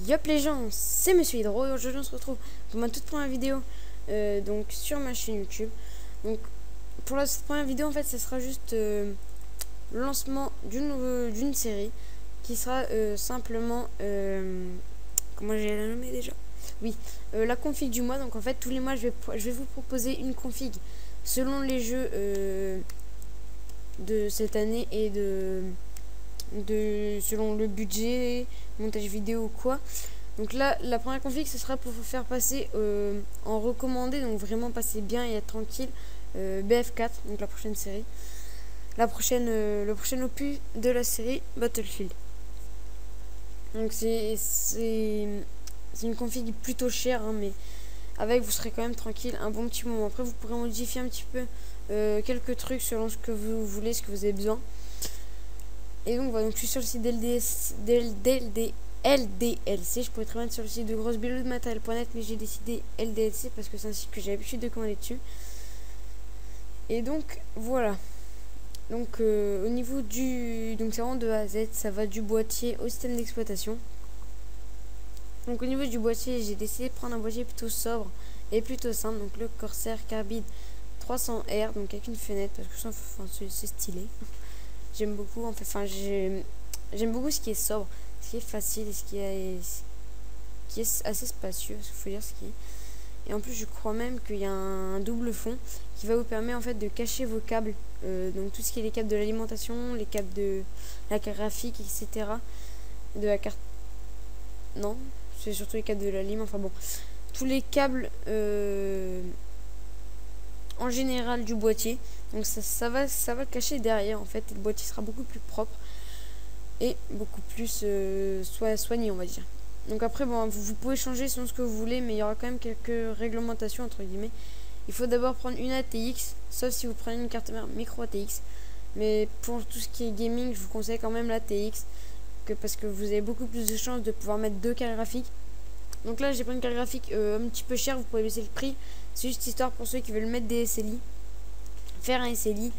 Yop les gens, c'est Monsieur Hydro et aujourd'hui on se retrouve pour ma toute première vidéo donc sur ma chaîne YouTube. Donc pour cette première vidéo en fait ce sera juste le lancement d'une série qui sera simplement comment j'ai la nommé déjà, oui, la config du mois. Donc en fait tous les mois je vais vous proposer une config selon les jeux de cette année et selon le budget, montage vidéo ou quoi. Donc là la première config ce sera pour vous faire passer en recommandé, donc vraiment passer bien et être tranquille, BF4, donc la prochaine série, le prochain opus de la série Battlefield. Donc c'est une config plutôt chère hein, mais avec vous serez quand même tranquille un bon petit moment. Après vous pourrez modifier un petit peu quelques trucs selon ce que vous voulez, ce que vous avez besoin. Et donc voilà, donc je suis sur le site LDLC. Je pourrais très bien être sur le site de grossebuildmatériel.net, mais j'ai décidé LDLC parce que c'est un site que j'ai l'habitude de commander dessus. Et donc voilà. Donc au niveau donc c'est vraiment de A à Z, ça va du boîtier au système d'exploitation. Donc au niveau du boîtier, j'ai décidé de prendre un boîtier plutôt sobre et plutôt simple, donc le Corsair Carbide 300R, donc avec une fenêtre parce que c'est stylé. J'aime beaucoup en fait, j'aime beaucoup ce qui est sobre, ce qui est facile et ce qui est assez spacieux, il faut dire ce qui est. Et en plus je crois même qu'il y a un double fond qui va vous permettre en fait de cacher vos câbles, donc tout ce qui est les câbles de l'alimentation, les câbles de la carte graphique, etc. De la carte, non, c'est surtout les câbles de l'alim, enfin bon, tous les câbles en général du boîtier. Donc ça va le cacher derrière en fait, et le boîtier sera beaucoup plus propre et beaucoup plus soigné on va dire. Donc après bon, vous pouvez changer selon ce que vous voulez, mais il y aura quand même quelques réglementations entre guillemets. Il faut d'abord prendre une ATX, sauf si vous prenez une carte mère micro ATX, mais pour tout ce qui est gaming je vous conseille quand même l'ATX, parce que vous avez beaucoup plus de chances de pouvoir mettre deux cartes graphiques. Donc là j'ai pris une carte graphique un petit peu chère, vous pouvez baisser le prix, c'est juste histoire pour ceux qui veulent mettre des SLI, faire un SLI,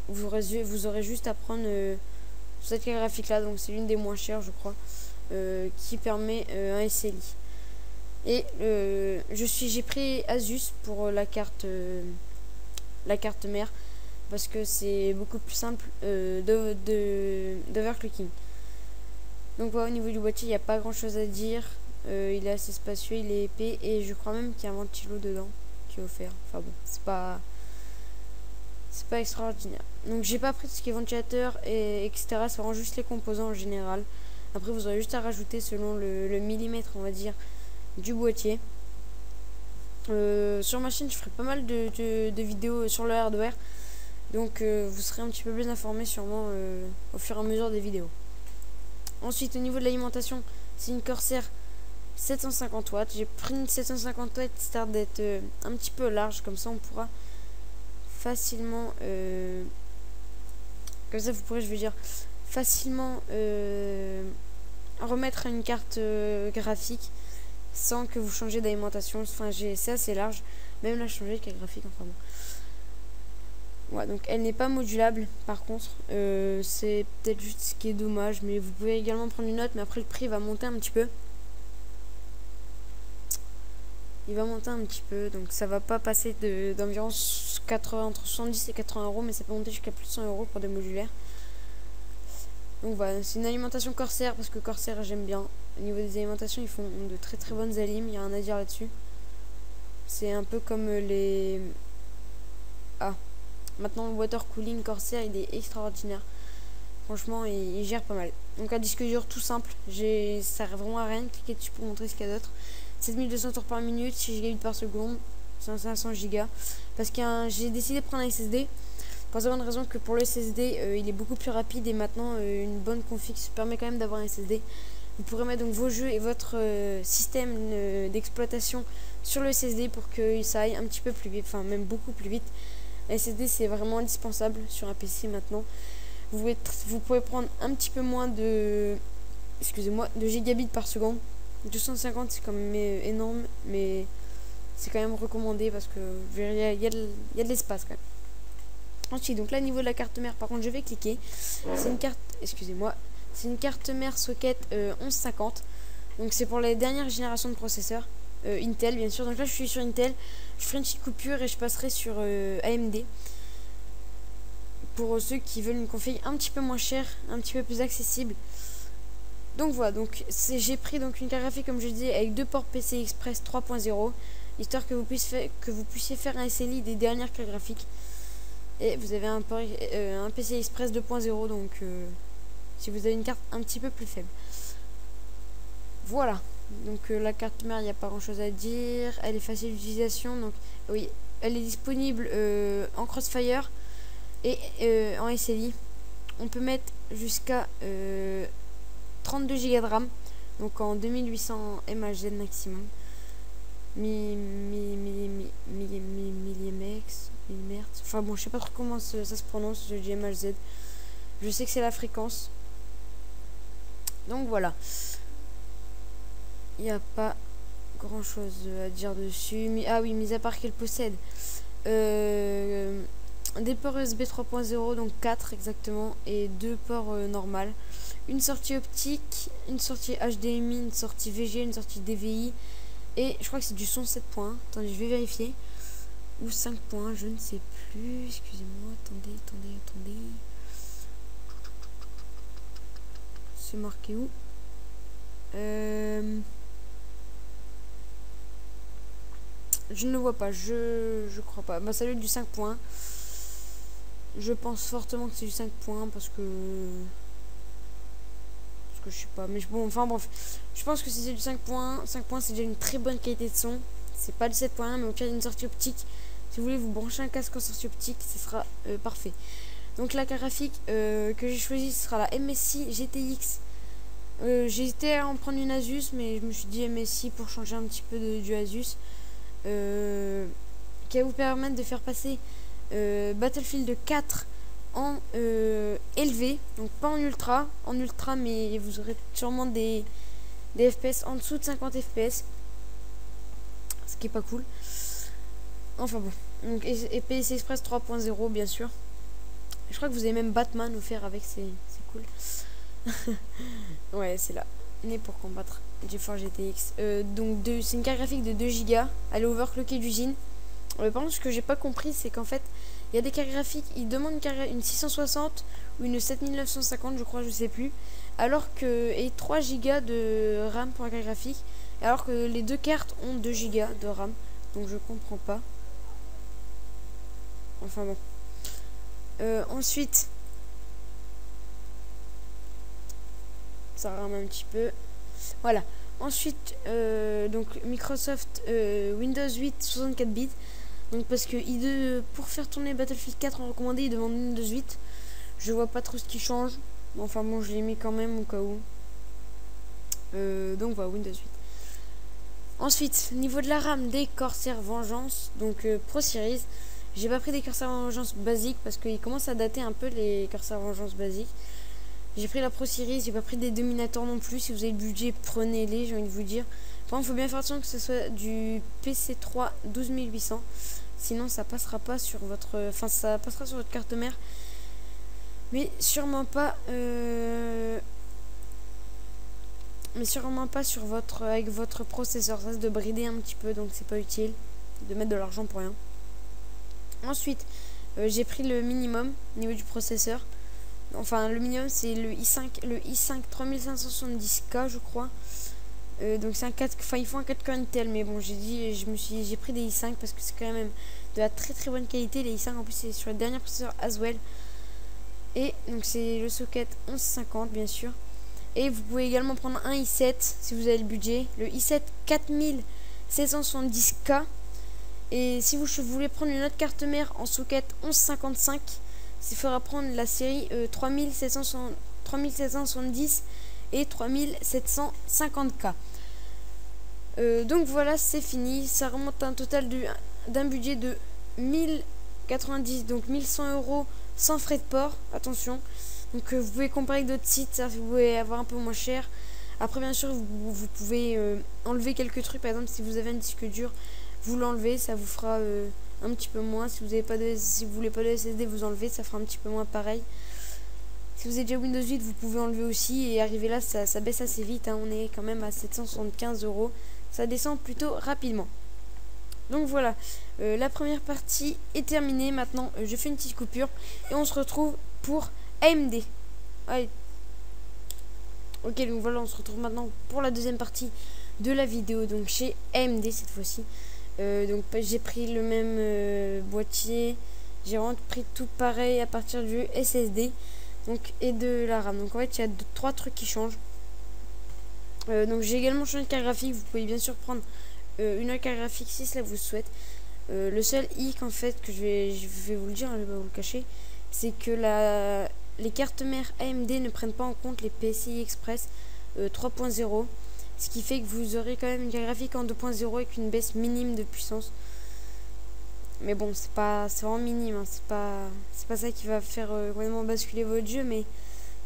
vous aurez juste à prendre cette carte graphique là, donc c'est l'une des moins chères je crois, qui permet un SLI. Et j'ai pris Asus pour la carte mère, parce que c'est beaucoup plus simple d'overclocking. Donc voilà, au niveau du boîtier il n'y a pas grand chose à dire, il est assez spacieux, il est épais et je crois même qu'il y a un ventilo dedans qui est offert. Enfin bon, c'est pas extraordinaire. Donc j'ai pas pris tout ce qui est ventilateur et etc, c'est vraiment juste les composants en général. Après vous aurez juste à rajouter selon le millimètre on va dire du boîtier. Sur ma chaîne je ferai pas mal de vidéos sur le hardware, donc vous serez un petit peu plus informé sûrement au fur et à mesure des vidéos. Ensuite au niveau de l'alimentation, c'est une Corsair 750 watts. J'ai pris une 750 watts histoire d'être un petit peu large, comme ça on pourra facilement comme ça vous pourrez, je veux dire, facilement remettre une carte graphique sans que vous changez d'alimentation. Enfin c'est assez large, même là changer de carte graphique, enfin bon. Ouais, donc elle n'est pas modulable par contre, c'est peut-être juste ce qui est dommage, mais vous pouvez également prendre une autre, mais après le prix va monter un petit peu. Il va monter un petit peu, donc ça va pas passer d'environ entre 70 et 80 euros, mais ça peut monter jusqu'à plus de 100 euros pour des modulaires. Donc voilà, c'est une alimentation Corsair, parce que Corsair j'aime bien. Au niveau des alimentations, ils font de très très bonnes alimes, il y a rien à dire là-dessus. C'est un peu comme les... Ah, maintenant le water cooling Corsair, il est extraordinaire. Franchement, il gère pas mal. Donc un disque dur tout simple, ça sert vraiment à rien. Cliquez dessus pour montrer ce qu'il y a d'autre. 7200 tours par minute, 6 gigabits par seconde, 500 gigas. Parce que j'ai décidé de prendre un SSD pour la bonne raison que pour le SSD il est beaucoup plus rapide, et maintenant une bonne config permet quand même d'avoir un SSD. Vous pourrez mettre donc vos jeux et votre système d'exploitation sur le SSD pour que ça aille un petit peu plus vite, enfin même beaucoup plus vite. Un SSD c'est vraiment indispensable sur un PC maintenant. Vous pouvez prendre un petit peu moins de gigabits par seconde. 250 c'est quand même énorme, mais c'est quand même recommandé parce que il y a de l'espace quand même. Ensuite donc là au niveau de la carte mère, par contre je vais cliquer, c'est une carte, c'est une carte mère socket 1150. Donc c'est pour les dernières générations de processeurs. Intel bien sûr. Donc là je suis sur Intel. Je ferai une petite coupure et je passerai sur AMD. Pour ceux qui veulent une config un petit peu moins chère, un petit peu plus accessible. Donc voilà, donc j'ai pris donc une carte graphique comme je dis avec 2 ports PCI Express 3.0, histoire que vous puissiez faire un SLI des dernières cartes graphiques. Et vous avez un PCI Express 2.0, donc si vous avez une carte un petit peu plus faible. Voilà, donc la carte mère, il n'y a pas grand chose à dire, elle est facile d'utilisation, donc oui, elle est disponible en Crossfire et en SLI. On peut mettre jusqu'à 32 Go de RAM, donc en 2800 mHz maximum. Enfin bon, je sais pas trop comment ça se prononce, je dis mHz. Je sais que c'est la fréquence. Donc voilà. Il n'y a pas grand chose à dire dessus. Ah oui, mis à part qu'elle possède des ports USB 3.0, donc 4 exactement, et 2 ports normal. Une sortie optique, une sortie HDMI, une sortie VG, une sortie DVI. Et je crois que c'est du son 7 points. Attendez, je vais vérifier. Ou 5 points, je ne sais plus. Excusez-moi, attendez. C'est marqué où? Je ne le vois pas, je crois pas. Bah, ça doit être du 5 points. Je pense fortement que c'est du 5 points parce que je sais pas. Mais bon, enfin bref. Je pense que si c'est du 5 points, 5 points c'est déjà une très bonne qualité de son. C'est pas du 7.1, mais au pire d'une sortie optique. Si vous voulez vous brancher un casque en sortie optique, ce sera parfait. Donc la carte graphique que j'ai choisie, ce sera la MSI GTX. J'ai hésité à en prendre une Asus, mais je me suis dit MSI pour changer un petit peu du Asus. Qui va vous permettre de faire passer Battlefield 4 en élevé, donc pas en ultra, mais vous aurez sûrement des FPS en dessous de 50 FPS, ce qui est pas cool. Enfin bon, donc et PCI Express 3.0 bien sûr. Je crois que vous avez même Batman offert avec, c'est cool. Ouais, c'est là, né pour combattre. GeForce GTX. Donc c'est une carte graphique de 2 Go. Elle est overclockée d'usine. Par contre, ce que j'ai pas compris, c'est qu'en fait, il y a des cartes graphiques, ils demandent une 660 ou une 7950, je crois, je sais plus. Alors que. Et 3 Go de RAM pour la carte graphique. Alors que les deux cartes ont 2 Go de RAM. Donc je comprends pas. Enfin bon. Ensuite. Ça rame un petit peu. Voilà. Ensuite, donc Microsoft Windows 8 64 bits. Donc parce que pour faire tourner Battlefield 4 en recommandé, il demande Windows 8. Je vois pas trop ce qui change. Enfin bon, je l'ai mis quand même au cas où. Donc voilà, Windows 8. Ensuite, niveau de la RAM, des Corsair Vengeance, donc Pro Series. J'ai pas pris des Corsair Vengeance basiques parce qu'ils commencent à dater un peu les Corsair Vengeance basiques. J'ai pris la Pro Series, j'ai pas pris des Dominator non plus. Si vous avez le budget, prenez-les, j'ai envie de vous dire. Enfin, il faut bien faire attention que ce soit du PC3 12800. Sinon, ça passera pas sur votre... Enfin, ça passera sur votre carte mère. Mais sûrement pas... Mais sûrement pas sur avec votre processeur. Ça, c'est de brider un petit peu, donc c'est pas utile de mettre de l'argent pour rien. Ensuite, j'ai pris le minimum au niveau du processeur. Enfin, le minimum, c'est le i5 3570K, je crois. Donc c'est un 4, enfin ils font un 4 core Intel, mais bon, j'ai pris des i5 parce que c'est quand même de la très très bonne qualité. Les i5 en plus c'est sur le dernier processeur Haswell. Et donc c'est le socket 1150 bien sûr. Et vous pouvez également prendre un i7 si vous avez le budget, le i7 4770K. Et si vous voulez prendre une autre carte mère en socket 1155, il faudra prendre la série 3770 et 3750K. Donc voilà, c'est fini. Ça remonte à un total d'un budget de 1090, donc 1100 € sans frais de port. Attention. Donc vous pouvez comparer avec d'autres sites, ça, vous pouvez avoir un peu moins cher. Après, bien sûr, vous pouvez enlever quelques trucs. Par exemple, si vous avez un disque dur, vous l'enlevez, ça vous fera un petit peu moins. Si vous voulez pas de SSD, vous enlevez, ça fera un petit peu moins pareil. Si vous êtes déjà Windows 8, vous pouvez enlever aussi et arriver là, ça baisse assez vite, hein. On est quand même à 775 €. Ça descend plutôt rapidement. Donc voilà, la première partie est terminée. Maintenant, je fais une petite coupure et on se retrouve pour AMD. Allez. Ok, donc voilà, on se retrouve maintenant pour la deuxième partie de la vidéo. Donc chez AMD cette fois-ci. Donc j'ai pris le même boîtier. J'ai vraiment pris tout pareil à partir du SSD donc, et de la RAM. Donc en fait, il y a trois trucs qui changent. Donc j'ai également changé de carte graphique. Vous pouvez bien sûr prendre une carte graphique si cela vous souhaite. Le seul hic en fait que je vais vous le dire, hein, je vais pas vous le cacher, c'est que les cartes mères AMD ne prennent pas en compte les PCI Express 3.0, ce qui fait que vous aurez quand même une carte graphique en 2.0 avec une baisse minime de puissance. Mais bon, c'est vraiment minime, hein, c'est pas ça qui va faire vraiment basculer votre jeu, mais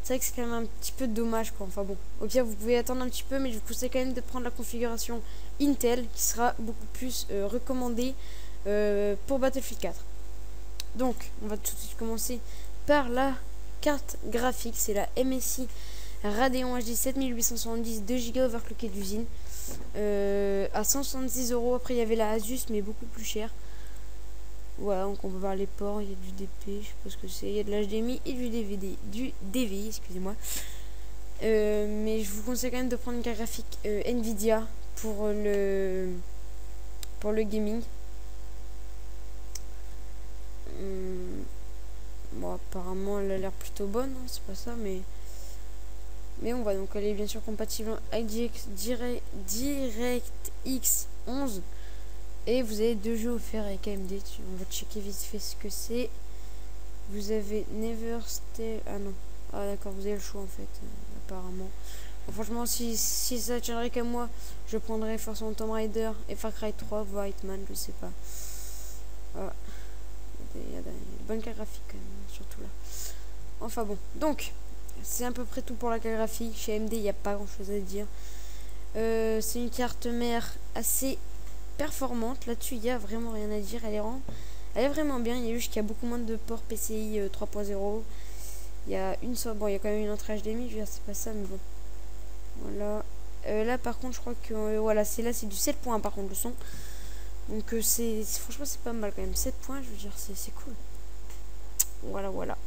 c'est vrai que c'est quand même un petit peu dommage quoi. Enfin bon, au pire vous pouvez attendre un petit peu, mais je vous conseille quand même de prendre la configuration Intel qui sera beaucoup plus recommandée pour Battlefield 4. Donc on va tout de suite commencer par la carte graphique, c'est la MSI Radeon HD 7870 2 Go overclockée d'usine à 170 €. Après il y avait la Asus mais beaucoup plus cher. Voilà, donc on peut voir les ports, il y a du DP, je sais pas ce que c'est, il y a de l'HDMI et du DVI, excusez-moi. Mais je vous conseille quand même de prendre une carte graphique Nvidia pour le gaming. Bon, apparemment elle a l'air plutôt bonne, hein, c'est pas ça, mais on va donc elle est bien sûr compatible avec DirectX 11. Et vous avez 2 jeux offerts avec AMD. On va checker vite fait ce que c'est. Vous avez Never Stay. Ah non. Ah d'accord, vous avez le choix en fait. Apparemment. Bon, franchement, si ça tiendrait qu'à moi, je prendrais forcément Tomb Raider et Far Cry 3, voire Hitman, je sais pas. Voilà. Il y a des bonnes cartes graphiques quand même, surtout là. Enfin bon. Donc, c'est à peu près tout pour la carte graphique. Chez AMD, il n'y a pas grand chose à dire. C'est une carte mère assez performante, là-dessus il y a vraiment rien à dire, elle est vraiment bien. Il y a juste qu'il y a beaucoup moins de ports PCI 3.0. Il y a une seule, bon il y a quand même une entrée HDMI, je veux dire c'est pas ça mais bon. Voilà. Là par contre je crois que voilà, c'est du 7 points par contre le son. Donc franchement c'est pas mal quand même, 7 points, je veux dire c'est cool. Voilà.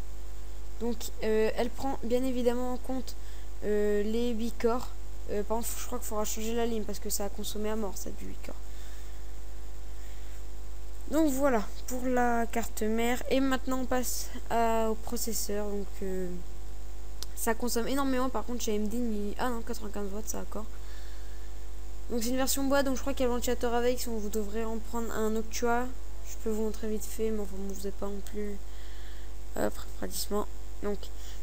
Donc elle prend bien évidemment en compte les 8 corps. Par contre je crois qu'il faudra changer la ligne parce que ça a consommé à mort ça du 8 corps. Donc voilà pour la carte mère. Et maintenant on passe au processeur. Donc ça consomme énormément. Par contre chez AMD, ah non, 95 watts, ça d'accord. Donc c'est une version boîte. Donc je crois qu'il y a le ventilateur avec. Si vous devrez en prendre un Noctua. Je peux vous montrer vite fait. Mais enfin bon, vous n'êtes pas non plus pratiquement. Donc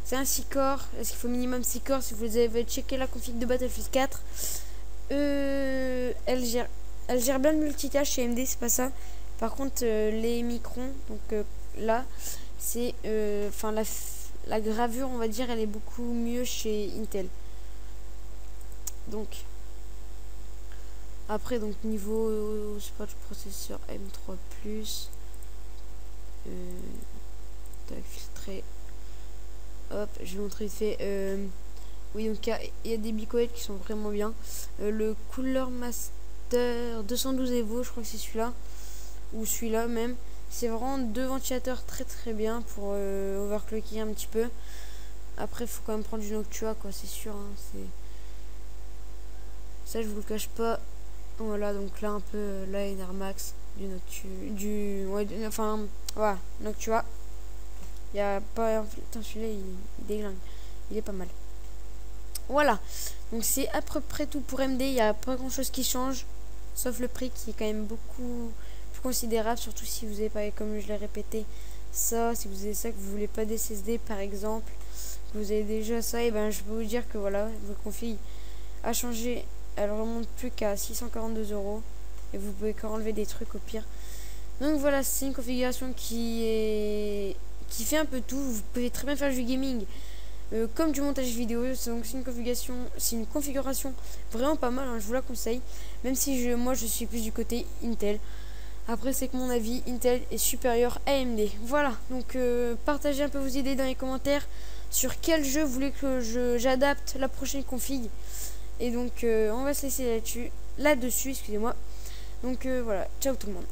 c'est un 6 corps. Est-ce qu'il faut minimum 6 corps? Si vous avez checké la config de Battlefield 4, elle gère bien le multitâche chez AMD, c'est pas ça. Par contre les microns, donc là c'est enfin la gravure on va dire elle est beaucoup mieux chez Intel. Donc après donc niveau c'est pas le processeur M3 filtré. Hop, je vais montrer vite fait. Oui, donc il y a des bicoètes qui sont vraiment bien. Le Cooler Master 212 Evo, je crois que c'est celui-là. Ou celui-là même. C'est vraiment 2 ventilateurs très bien pour overclocker un petit peu. Après, il faut quand même prendre du Noctua, quoi, c'est sûr. Hein, ça, je vous le cache pas. Voilà, donc là, un peu, là, une Air Max, enfin, voilà, Noctua. Il y a pas. Putain, celui-là, il déglingue. Il est pas mal. Voilà. Donc, c'est à peu près tout pour MD. Il n'y a pas grand chose qui change. Sauf le prix qui est quand même beaucoup plus considérable. Surtout si vous avez pas, comme je l'ai répété, ça. Si vous avez ça, que vous voulez pas des SSD par exemple. Que vous avez déjà ça. Et ben, je peux vous dire que voilà, votre config a changé. Elle remonte plus qu'à 642 €. Et vous pouvez enlever des trucs au pire. Donc, voilà, c'est une configuration qui fait un peu tout. Vous pouvez très bien faire du gaming comme du montage vidéo. Donc c'est une configuration vraiment pas mal, hein, je vous la conseille, même si moi je suis plus du côté Intel. Après c'est que mon avis, Intel est supérieur à AMD. Voilà, donc partagez un peu vos idées dans les commentaires. sur quel jeu vous voulez que j'adapte la prochaine config. Et donc on va se laisser là-dessus, excusez-moi. Donc voilà, ciao tout le monde.